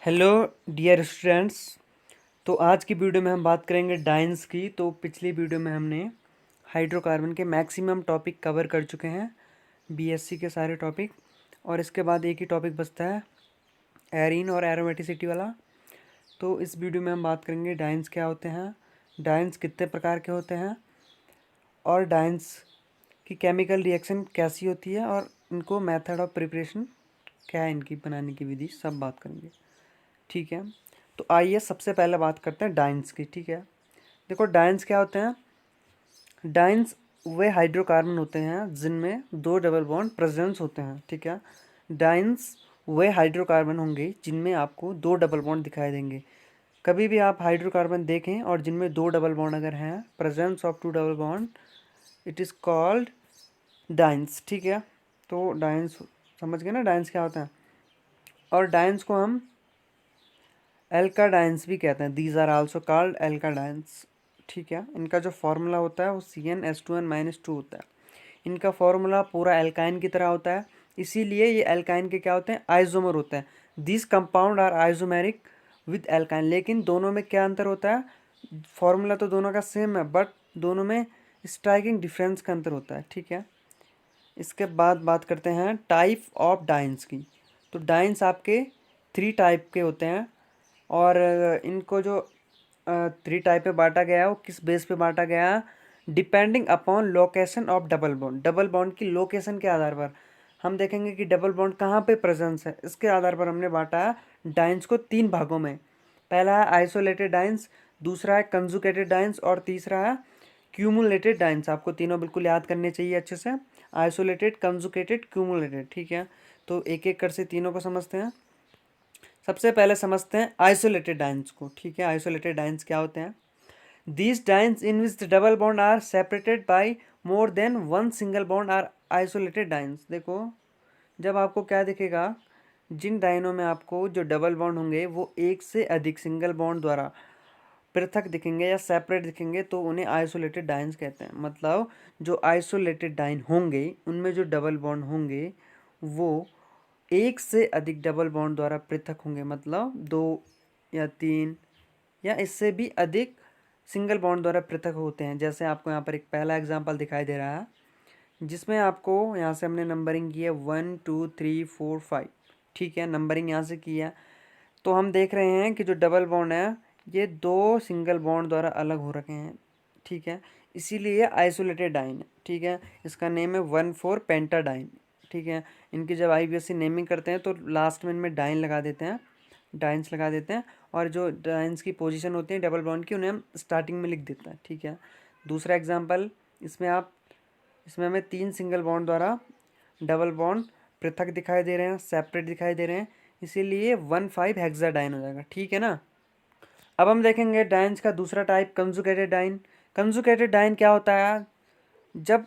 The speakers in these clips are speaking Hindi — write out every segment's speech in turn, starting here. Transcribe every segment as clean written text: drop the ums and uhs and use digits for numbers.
Hello dear students. तो आज की वीडियो में हम बात करेंगे डाइन्स की। तो पिछली वीडियो में हमने हाइड्रोकार्बन के मैक्सिमम टॉपिक कवर कर चुके हैं, बीएससी के सारे टॉपिक। और इसके बाद एक ही टॉपिक बचता है, एरीन और एरोमेटिसिटी वाला। तो इस वीडियो में हम बात करेंगे डाइन्स क्या होते हैं, डाइन्स कितने प्रकार के होते हैं, और डाइन्स की केमिकल रिएक्शन कैसी होती है, और इनको मेथड ऑफ प्रिपरेशन क्या है, इनकी बनाने की विधि, सब बात करेंगे। ठीक है, तो आइए सबसे पहले बात करते हैं डाइन्स की। ठीक है, देखो डाइन्स क्या होते हैं। डाइन्स वे हाइड्रोकार्बन होते हैं जिनमें दो डबल बॉन्ड प्रेजेंस होते हैं। ठीक है, डाइन्स वे हाइड्रोकार्बन होंगे जिनमें आपको दो डबल बॉन्ड दिखाई देंगे। कभी भी आप हाइड्रोकार्बन देखें और जिनमें दो डबल बॉन्ड अगर हैं, presence of two double bond, it is called dienes. ठीक है, तो डाइन्स समझ गए ना, डाइन्स क्या होता है। और डाइन्स को हम एल्काडाइंस भी कहते हैं, दीज आर आल्सो कॉल्ड एल्काडाइंस। ठीक है, इनका जो फार्मूला होता है वो CnH2n-2 होता है। इनका फार्मूला पूरा एल्काइन की तरह होता है, इसीलिए ये एल्काइन के क्या होते हैं, आइसोमर होते हैं। This compound are isomeric with alkyne. लेकिन दोनों में क्या अंतर होता है, फार्मूला तो दोनों का सेम है, बट दोनों में स्ट्राइकिंग डिफरेंस का अंतर होता है। ठीक है, इसके बाद बात करते हैं टाइप ऑफ डाइन्स की। तो डाइन्स आपके थ्री टाइप के होते हैं, और इनको जो थ्री टाइप पे बांटा गया है वो किस बेस पे बांटा गया है, depending upon location of double bond. Double bond की लोकेशन के आधार पर हम देखेंगे कि डबल बॉन्ड कहाँ पे प्रेजेंस है, इसके आधार पर हमने बांटा है डाइन्स को तीन भागों में। पहला है आइसोलेटेड डाइन्स, दूसरा है कंजुगेटेड डाइन्स, और तीसरा है क्यूमुलेटेड डाइन्स। आपको तीनों बिल्कुल याद करने चाहिए अच्छे से, आइसोलेटेड, कंजुगेटेड, क्यूमुलेटेड। ठीक है, तो एक एक कर से तीनों को समझते हैं। सबसे पहले समझते हैं आइसोलेटेड डाइन्स को। ठीक है, आइसोलेटेड डाइन्स क्या होते हैं। These dienes in which the double bond are separated by more than one single bond are isolated dienes. देखो, जब आपको क्या दिखेगा, जिन डाइनों में आपको जो डबल बॉन्ड होंगे वो एक से अधिक सिंगल बॉन्ड द्वारा पृथक दिखेंगे या सेपरेट दिखेंगे, तो उन्हें आइसोलेटेड डाइन्स कहते हैं। मतलब जो आइसोलेटेड डाइन होंगे उनमें जो डबल बॉन्ड होंगे वो एक से अधिक डबल बॉन्ड द्वारा पृथक होंगे, मतलब दो या तीन या इससे भी अधिक सिंगल बॉन्ड द्वारा पृथक होते हैं। जैसे आपको यहाँ पर एक पहला एग्जांपल दिखाई दे रहा है, जिसमें आपको यहाँ से हमने नंबरिंग की है 1 2 3 4 5। ठीक है, नंबरिंग यहाँ से की है, तो हम देख रहे हैं कि जो डबल बॉन्ड है ये दो सिंगल बॉन्ड द्वारा अलग हो रखे हैं। ठीक है, इसीलिए आइसोलेटेड डाइन है। ठीक है, इसका नेम है 1,4 पेंटाडाइन। ठीक है, इनकी जब IUPAC नेमिंग करते हैं तो लास्ट में इनमें डाइन लगा देते हैं, डाइन्स लगा देते हैं, और जो डाइन्स की पोजीशन होती है डबल बॉन्ड की उन्हें हम स्टार्टिंग में लिख देते हैं। ठीक है, दूसरा एग्जांपल, इसमें हमें तीन सिंगल बॉन्ड द्वारा डबल बॉन्ड पृथक दिखाई दे रहे हैं, सेपरेट दिखाई दे रहे हैं, इसीलिए 1,5 हेक्साडाइन हो जाएगा। ठीक है ना। अब हम देखेंगे डाइन्स का दूसरा type, conjugated diene. Conjugated diene क्या होता है, जब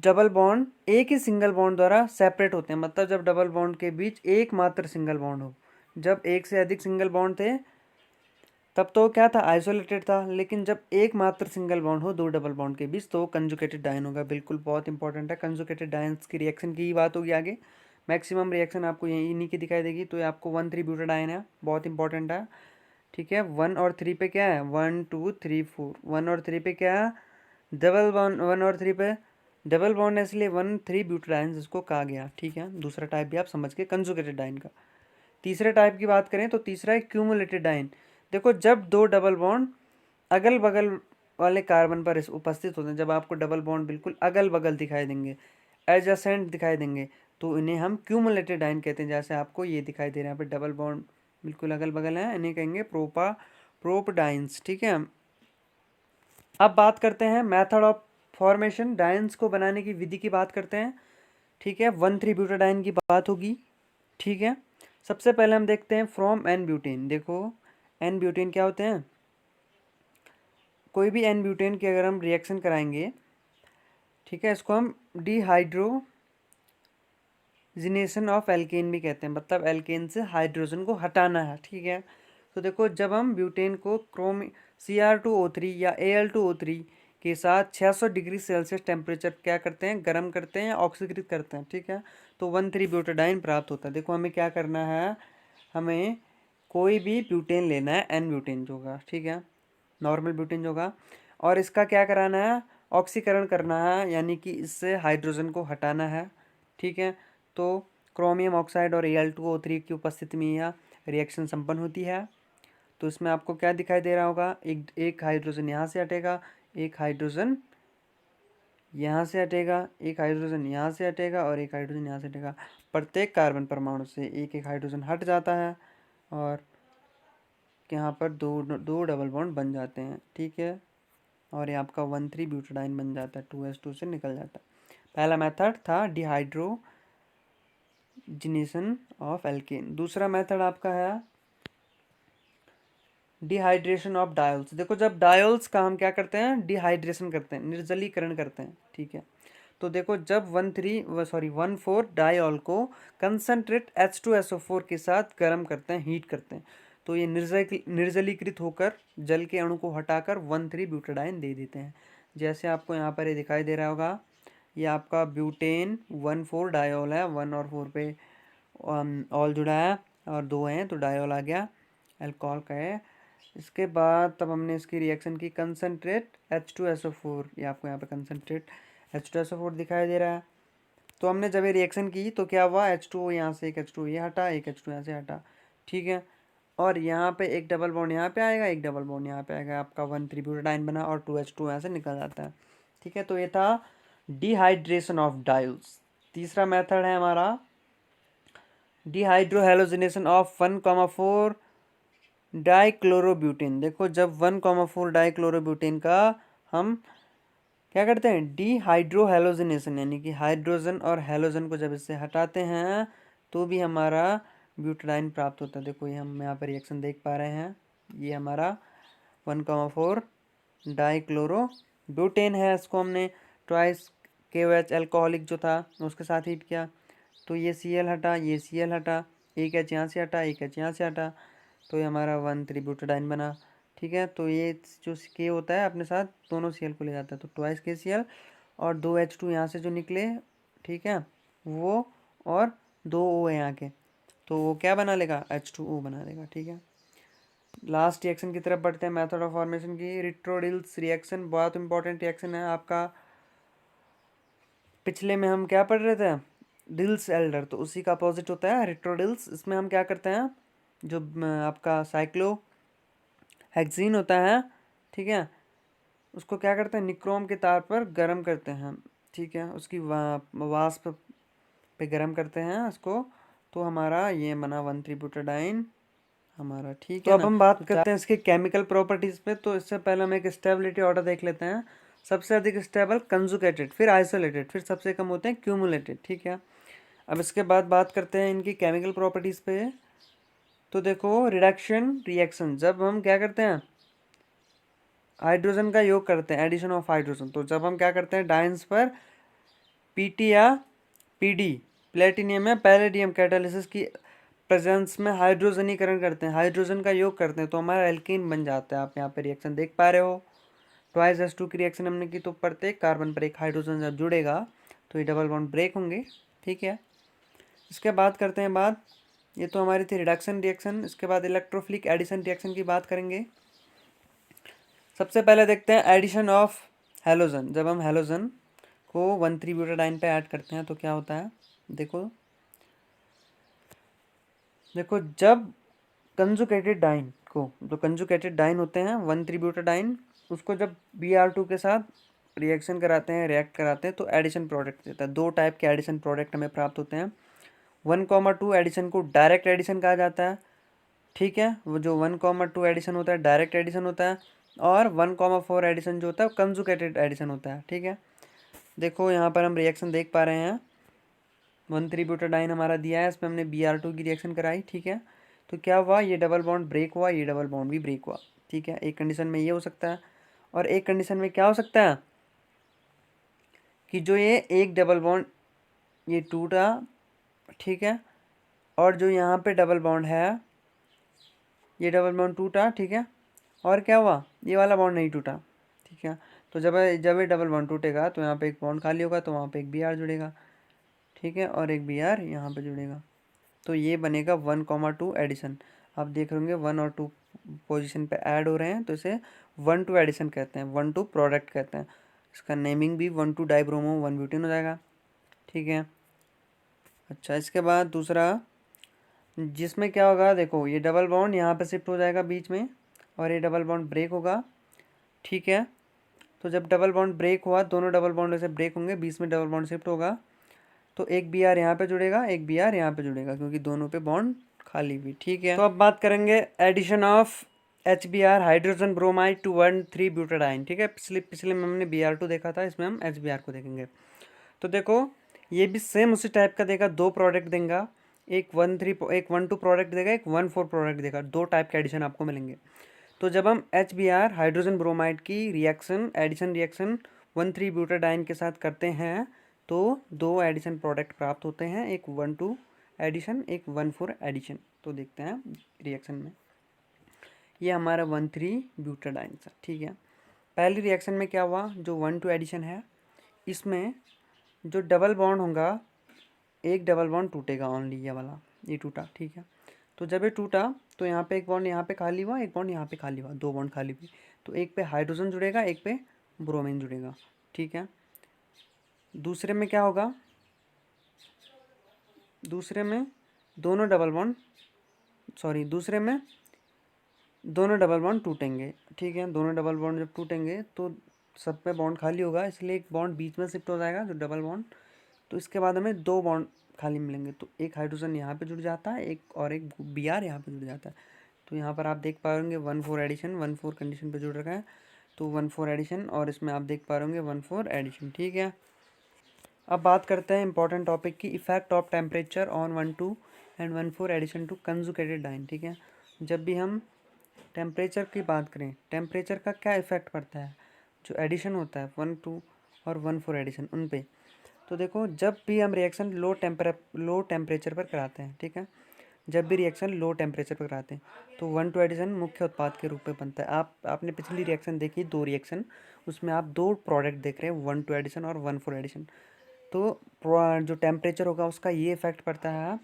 डबल बॉन्ड एक ही सिंगल बॉन्ड द्वारा सेपरेट होते हैं, मतलब जब डबल बॉन्ड के बीच एकमात्र सिंगल बॉन्ड हो। जब एक से अधिक सिंगल बॉन्ड थे तब तो क्या था, आइसोलेटेड था, लेकिन जब एकमात्र सिंगल बॉन्ड हो दो डबल बॉन्ड के बीच तो कंजुगेटेड डाइन होगा। बिल्कुल बहुत इंपॉर्टेंट है, कंजुगेटेड डाइन्स की रिएक्शन की ही बात होगी आगे। मैक्सिमम रिएक्शन आपको यही इन्हीं की दिखाई देगी, तो ये आपको 1,3-ब्यूटाडाइन है, बहुत इंपॉर्टेंट है। ठीक है, 1 और 3 पे क्या है, 1 2 3 4, 1 और 3 पे क्या है, डबल बॉन्ड। 1 और 3 पे डबल बॉन्ड है, इसलिए 1,3-ब्यूटाडाइन जिसको कहा गया। ठीक है, दूसरा टाइप भी आप समझ के कंजुगेटेड डाइन का। तीसरे टाइप की बात करें तो तीसरा है क्यूमुलेटेड डाइन। देखो, जब दो डबल बॉन्ड अगल बगल वाले कार्बन पर उपस्थित होते हैं, जब आपको डबल बॉन्ड बिल्कुल अगल बगल दिखाई देंगे, एडजेसेंट दिखाई देंगे, तो इन्हें हम क्यूमुलेटेड डाइन कहते हैं। जैसे आपको ये दिखाई दे रहा है यहाँ पे डबल बॉन्ड बिल्कुल अगल बगल है, इन्हें कहेंगे प्रोपडाइंस। ठीक है, अब बात करते हैं मेथड ऑफ फॉर्मेशन, डाइन्स को बनाने की विधि की बात करते हैं। ठीक है, 1,3-ब्यूटाडाइन की बात होगी। ठीक है, सबसे पहले हम देखते हैं फ्रॉम एन ब्यूटेन। देखो, एन ब्यूटेन क्या होते हैं, कोई भी एन ब्यूटेन की अगर हम रिएक्शन कराएंगे, ठीक है, इसको हम डिहाइड्रोजिनेशन ऑफ एल्केन भी कहते हैं, मतलब एल्केन से हाइड्रोजन को हटाना है। ठीक है, तो देखो, जब हम ब्यूटेन को Cr2O3 या Al2O3 के साथ 600 डिग्री सेल्सियस टेम्परेचर क्या करते हैं, गर्म करते हैं, ऑक्सीकृत करते हैं। ठीक है, तो 1,3-ब्यूटाडाइन प्राप्त होता है। देखो, हमें क्या करना है, हमें कोई भी ब्यूटेन लेना है, एन ब्यूटेन जो होगा, ठीक है, नॉर्मल ब्यूटेन जो होगा, और इसका क्या कराना है, ऑक्सीकरण करना है, यानी कि इससे हाइड्रोजन को हटाना है, ठीक है। तो क्रोमियम ऑक्साइड और Al2O3 की उपस्थिति में यह रिएक्शन संपन्न होती है। तो इसमें आपको क्या दिखाई दे रहा होगा, एक एक हाइड्रोजन यहाँ से हटेगा, एक हाइड्रोजन यहाँ से हटेगा, एक हाइड्रोजन यहाँ से हटेगा और एक हाइड्रोजन यहाँ से हटेगा। प्रत्येक कार्बन परमाणु से एक एक हाइड्रोजन हट जाता है और यहाँ पर दो दो डबल बॉन्ड बन जाते हैं, ठीक है। और ये आपका 1,3 ब्यूटाडाइन बन जाता है, 2s2 से निकल जाता है। पहला मेथड था डिहाइड्रोजिनेशन ऑफ एल्केन। दूसरा मेथड आपका है डिहाइड्रेशन ऑफ डायोल्स। देखो जब डायोल्स का हम क्या करते हैं, डिहाइड्रेशन करते हैं, निर्जलीकरण करते हैं, ठीक है। तो देखो जब 1,4 डायोल को कंसनट्रेट H2SO4 के साथ गर्म करते हैं, हीट करते हैं, तो ये निर्जलीकृत होकर जल के अणु को हटाकर 1,3 ब्यूटाडाइन दे देते हैं। जैसे आपको यहाँ पर ये दिखाई दे रहा होगा, ये आपका ब्यूटेन 1,4 डायोल है, 1 और 4 पे ऑल जुड़ा है और 2 हैं तो डायोल आ गया, अल्कोहल का है। इसके बाद तब हमने इसकी रिएक्शन की, कंसनट्रेट H2SO4, ये आपको यहाँ पे कंसनट्रेट H2SO4 दिखाई दे रहा है। तो हमने जब ये रिएक्शन की तो क्या हुआ, H2O यहाँ से एक H2O ये हटा, एक H2 यहाँ से हटा, ठीक है। और यहाँ पे एक डबल बॉन्ड यहाँ पे आएगा, एक डबल बॉन्ड यहाँ पे आएगा, आपका 1,3 ब्यूटाडाइन बना और 2H2 यहाँ से निकल जाता है, ठीक है। तो ये था डिहाइड्रेशन ऑफ डायोल्स। तीसरा मेथड है हमारा डिहाइड्रोहेलोजिनेशन ऑफ 1,4 डाइक्लोरोब्यूटेन। देखो जब 1,4 डाइक्लोरोब्यूटेन का हम क्या करते हैं, डिहाइड्रोहेलोजिनेशन, यानी कि हाइड्रोजन और हेलोजन को जब इससे हटाते हैं तो भी हमारा ब्यूटाडाइन प्राप्त होता है। देखो ये हम यहाँ पर रिएक्शन देख पा रहे हैं, ये हमारा 1,4 डाइक्लोरोब्यूटेन है, इसको हमने ट्वाइस KOH एल्कोहलिक जो था उसके साथ हीट किया, तो ये Cl हटा, ये Cl हटा, एक H यहाँ से हटा, एक H यहाँ से हटा, तो ये हमारा 1,3 ब्यूटाडाइन बना, ठीक है। तो ये जो K होता है अपने साथ दोनों Cl को ले जाता है, तो ट्वाइस KCl और 2H2 यहाँ से जो निकले, ठीक है, वो और 2 O है यहाँ के, तो वो क्या बना लेगा, H2O बना लेगा, ठीक है। लास्ट रिएक्शन की तरफ बढ़ते हैं, मेथड ऑफ फॉर्मेशन की। रिट्रोडिल्स रिएक्शन बहुत इंपॉर्टेंट रिएक्शन है आपका, पिछले में हम क्या पढ़ रहे थे, डिल्स एल्डर, तो उसी का अपोजिट होता है रिट्रोडिल्स। इसमें हम क्या करते हैं, जो आपका साइक्लो हेक्सीन होता है, ठीक है, उसको क्या करते हैं, निक्रोम के तार पर गर्म करते हैं, ठीक है, उसकी वाष्प पे गर्म करते हैं उसको, तो हमारा ये बना 1,3 ब्यूटाडाइन हमारा, ठीक है। तो अब हम बात करते हैं इसके केमिकल प्रॉपर्टीज पे। तो इससे पहले हम एक स्टेबिलिटी ऑर्डर देख लेते हैं। सबसे अधिक स्टेबल कंजुगेटेड, फिर आइसोलेटेड, फिर सबसे कम होते हैं क्यूमुलेटेड, ठीक है। अब इसके बाद बात करते हैं इनकी केमिकल प्रॉपर्टीज पे। तो देखो रिडक्शन रिएक्शन, जब हम क्या करते हैं, हाइड्रोजन का योग करते हैं, एडिशन ऑफ हाइड्रोजन, तो जब हम क्या करते हैं डाइन्स पर Pt या Pd, प्लेटिनियम या पैलेडियम कैटालिसिस की प्रेजेंस में हाइड्रोजनीकरण करते हैं, हाइड्रोजन का योग करते हैं, तो हमारा एल्कीन बन जाता है। आप यहाँ पे रिएक्शन देख पा रहे हो, ट्वाइस H2 की रिएक्शन हमने की, तो प्रत्येक कार्बन पर एक हाइड्रोजन जब जुड़ेगा तो ये डबल बॉन्ड ब्रेक होंगे, ठीक है। इसके बाद करते हैं बात, ये तो हमारी थी रिडक्शन रिएक्शन। इसके बाद इलेक्ट्रोफिलिक एडिशन रिएक्शन की बात करेंगे। सबसे पहले देखते हैं एडिशन ऑफ हेलोजन। जब हम हेलोजन को 1,3 ब्यूटाडाइन पे ऐड करते हैं तो क्या होता है, देखो देखो जब कंजुगेटेड डाइन को, जो कंजुगेटेड डाइन होते हैं 1,3 ब्यूटाडाइन, उसको जब Br2 के साथ रिएक्शन कराते हैं, रिएक्ट कराते हैं, तो एडिशन प्रोडक्ट देता है। दो टाइप के एडिशन प्रोडक्ट हमें प्राप्त होते हैं। 1,2 एडिशन को डायरेक्ट एडिशन कहा जाता है, ठीक है, वो जो 1,2 एडिशन होता है डायरेक्ट एडिशन होता है, और 1,4 एडिशन जो होता है कंजुगेटेड एडिशन होता है, ठीक है। देखो यहाँ पर हम रिएक्शन देख पा रहे हैं, 1,3 ब्यूटाडाइन हमारा दिया है, इसमें हमने Br2 की रिएक्शन कराई, ठीक है। तो क्या हुआ, ये डबल बॉन्ड ब्रेक हुआ, ये डबल बॉन्ड भी ब्रेक हुआ, ठीक है। एक कंडीशन में ये हो सकता है, और एक कंडीशन में क्या हो सकता है कि जो ये एक डबल बॉन्ड ये टूटा, ठीक है, और जो यहाँ पे डबल बॉन्ड है ये डबल बॉन्ड टूटा, ठीक है, और क्या हुआ, ये वाला बॉन्ड नहीं टूटा, ठीक है। तो जब जब ये डबल बॉन्ड टूटेगा तो यहाँ पे एक बॉन्ड खाली होगा, तो वहाँ पे एक Br जुड़ेगा, ठीक है, और एक Br यहाँ पे जुड़ेगा, तो ये बनेगा 1,2 एडिशन। आप देख रहे होंगे 1 और 2 पोजीशन पे ऐड हो रहे हैं, तो इसे 1,2 एडिशन कहते हैं, 1,2 प्रोडक्ट कहते हैं। इसका नेमिंग भी 1,2 डाइब्रोमो 1 ब्यूटेन हो जाएगा, ठीक है। अच्छा, इसके बाद दूसरा, जिसमें क्या होगा, देखो ये डबल बॉन्ड यहाँ पे शिफ्ट हो जाएगा बीच में, और ये डबल बॉन्ड ब्रेक होगा, ठीक है। तो जब डबल बॉन्ड ब्रेक हुआ, दोनों डबल बॉन्ड ऐसे ब्रेक होंगे, बीच में डबल बॉन्ड शिफ्ट होगा, तो एक बी आर यहाँ पे जुड़ेगा, एक बी आर यहाँ पे जुड़ेगा, क्योंकि दोनों पे बॉन्ड खाली हुई, ठीक है। तो अब बात करेंगे addition of HBr hydrogen bromide to 1,3 butadiene, ठीक है। पिछले में हमने Br2 देखा था, इसमें हम HBr को देखेंगे। तो देखो ये भी सेम उसी टाइप का देगा, दो प्रोडक्ट देगा, एक 1,2 प्रोडक्ट देगा, एक 1,4 प्रोडक्ट देगा, दो टाइप के एडिशन आपको मिलेंगे। तो जब हम HBr हाइड्रोजन ब्रोमाइड की रिएक्शन एडिशन रिएक्शन 1,3 ब्यूटाडाइन के साथ करते हैं, तो दो एडिशन प्रोडक्ट प्राप्त होते हैं, एक 1,2 एडिशन, एक 1,4 एडिशन। तो देखते हैं रिएक्शन में, ये हमारा 1,3 ब्यूटाडाइन था, ठीक है। पहली रिएक्शन में क्या हुआ, जो 1,2 एडिशन है, इसमें जो डबल बॉन्ड होगा, एक डबल बॉन्ड टूटेगा, ओनली ये वाला, ये टूटा, ठीक है। तो जब ये टूटा, तो यहाँ पे एक बॉन्ड यहाँ पे खाली हुआ, एक बॉन्ड यहाँ पे खाली हुआ, दो बॉन्ड खाली हुई, तो एक पे हाइड्रोजन जुड़ेगा, एक पे ब्रोमीन जुड़ेगा, ठीक है। दूसरे में क्या होगा, दूसरे में दोनों डबल बॉन्ड, दूसरे में दोनों डबल बॉन्ड टूटेंगे, ठीक है। दोनों डबल बॉन्ड जब टूटेंगे तो सब पे बॉन्ड खाली होगा, इसलिए एक बॉन्ड बीच में शिफ्ट हो जाएगा, जो डबल बॉन्ड। तो इसके बाद हमें दो बॉन्ड खाली मिलेंगे, तो एक हाइड्रोजन यहाँ पे जुड़ जाता है, एक Br यहाँ पे जुड़ जाता है। तो यहाँ पर आप देख पा रहे 1,4 एडिशन, 1,4 कंडीशन पे जुड़ रखा है, तो 1,4 एडिशन, और इसमें आप देख पा रहे 1,4 एडिशन, ठीक है। अब बात करते हैं इंपॉर्टेंट टॉपिक की, effect of temperature on 1,2 and 1,4 addition to conjugated diene, ठीक है। जब भी हम टेम्परेचर की बात करें, टेम्परेचर का क्या इफेक्ट पड़ता है, जो एडिशन होता है 1,2 और 1,4 एडिशन उन पे। तो देखो जब भी हम रिएक्शन लो टेम्परेचर पर कराते हैं, ठीक है, जब भी रिएक्शन लो टेम्परेचर पर कराते हैं, तो 1,2 एडिशन मुख्य उत्पाद के रूप में बनता है। आपने पिछली रिएक्शन देखी, दो रिएक्शन, उसमें आप दो प्रोडक्ट देख रहे हैं, 1,2 एडिशन और 1,4 एडिशन। तो जो टेम्परेचर होगा उसका ये इफेक्ट पड़ता है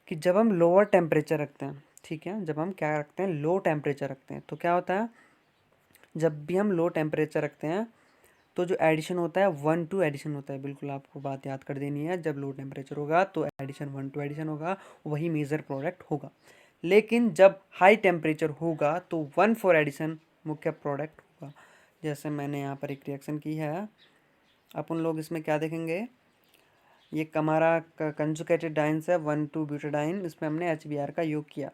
कि जब हम लोअर टेम्परेचर रखते हैं, ठीक है, जब हम क्या रखते हैं, लो टेम्परेचर रखते हैं, तो क्या होता है, जब भी हम लो टेम्परेचर रखते हैं, तो जो एडिशन होता है 1,2 एडिशन होता है। बिल्कुल आपको बात याद कर देनी है, जब लो टेम्परेचर होगा तो एडिशन 1,2 एडिशन होगा, वही मेजर प्रोडक्ट होगा। लेकिन जब हाई टेम्परेचर होगा तो 1,4 एडिशन मुख्य प्रोडक्ट होगा। जैसे मैंने यहाँ पर एक रिएक्शन की है, अपन लोग इसमें क्या देखेंगे, ये हमारा कंजुगेटेड डाइन्स है 1,2 ब्यूटाडाइन, इसमें हमने HBr का योग किया।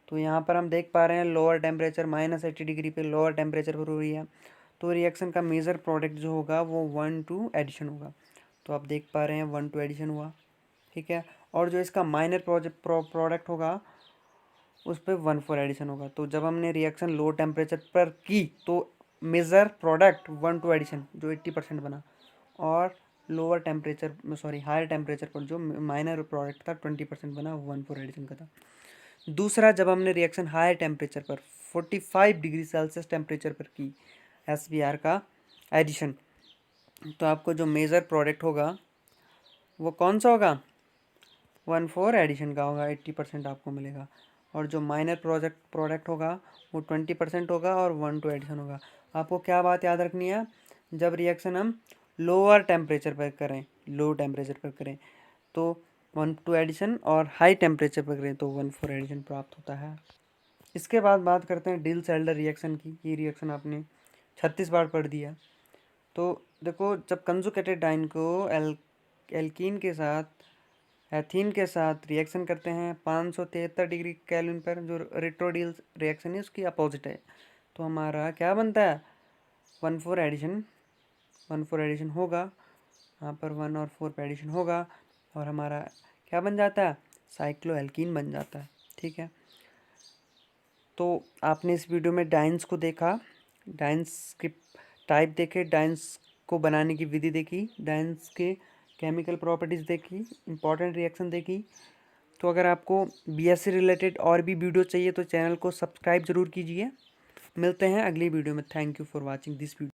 तो यहाँ पर हम देख पा रहे हैं लोअर टेम्परेचर -80 डिग्री पे लोअर टेम्परेचर पर हो रही है, तो रिएक्शन का मेजर प्रोडक्ट जो होगा वो 1,2 एडिशन होगा। तो आप देख पा रहे हैं 1,2 एडिशन हुआ, ठीक है। और जो इसका माइनर प्रोडक्ट होगा उस पर 1,4 एडिशन होगा। तो जब हमने रिएक्शन लो टेम्परेचर पर की, तो मेजर प्रोडक्ट 1,2 एडिशन जो 80% बना, और लोअर टेम्परेचर हायर टेम्परेचर पर जो माइनर प्रोडक्ट था 20% बना, 1,4 एडिशन का था। दूसरा, जब हमने रिएक्शन हाई टेम्परेचर पर 45 डिग्री सेल्सियस टेम्परेचर पर की HBr का एडिशन, तो आपको जो मेजर प्रोडक्ट होगा वो कौन सा होगा, 1,4 एडिशन का होगा, 80% आपको मिलेगा। और जो माइनर प्रोडक्ट होगा वो 20% होगा, और 1,2 एडिशन होगा। आपको क्या बात याद रखनी है, जब रिएक्शन हम लोअर टेम्परेचर पर करें, लो टेम्परेचर पर करें तो 1,2 एडिशन, और हाई टेम्परेचर पर करें तो 1,4 एडिशन प्राप्त होता है। इसके बाद बात करते हैं डिल सेल्डर रिएक्शन की। ये रिएक्शन आपने 36 बार पढ़ दिया। तो देखो जब कंजुगेटेड डाइन को एल्कीन के साथ एथीन के साथ रिएक्शन करते हैं 573 डिग्री केल्विन पर, जो रेट्रोडिल रिएक्शन है उसकी अपोजिट है, तो हमारा क्या बनता है, 1,4 एडिशन, 1,4 एडिशन होगा, यहाँ पर 1 और 4 पे एडिशन होगा, और हमारा क्या बन जाता है, साइक्लो एल्कीन बन जाता है, ठीक है। तो आपने इस वीडियो में डाइन्स को देखा, डाइन्स के टाइप देखे, डाइन्स को बनाने की विधि देखी, डाइन्स के केमिकल प्रॉपर्टीज़ देखी, इंपॉर्टेंट रिएक्शन देखी। तो अगर आपको BSc रिलेटेड और भी वीडियो चाहिए तो चैनल को सब्सक्राइब ज़रूर कीजिए। मिलते हैं अगली वीडियो में। Thank you for watching this video.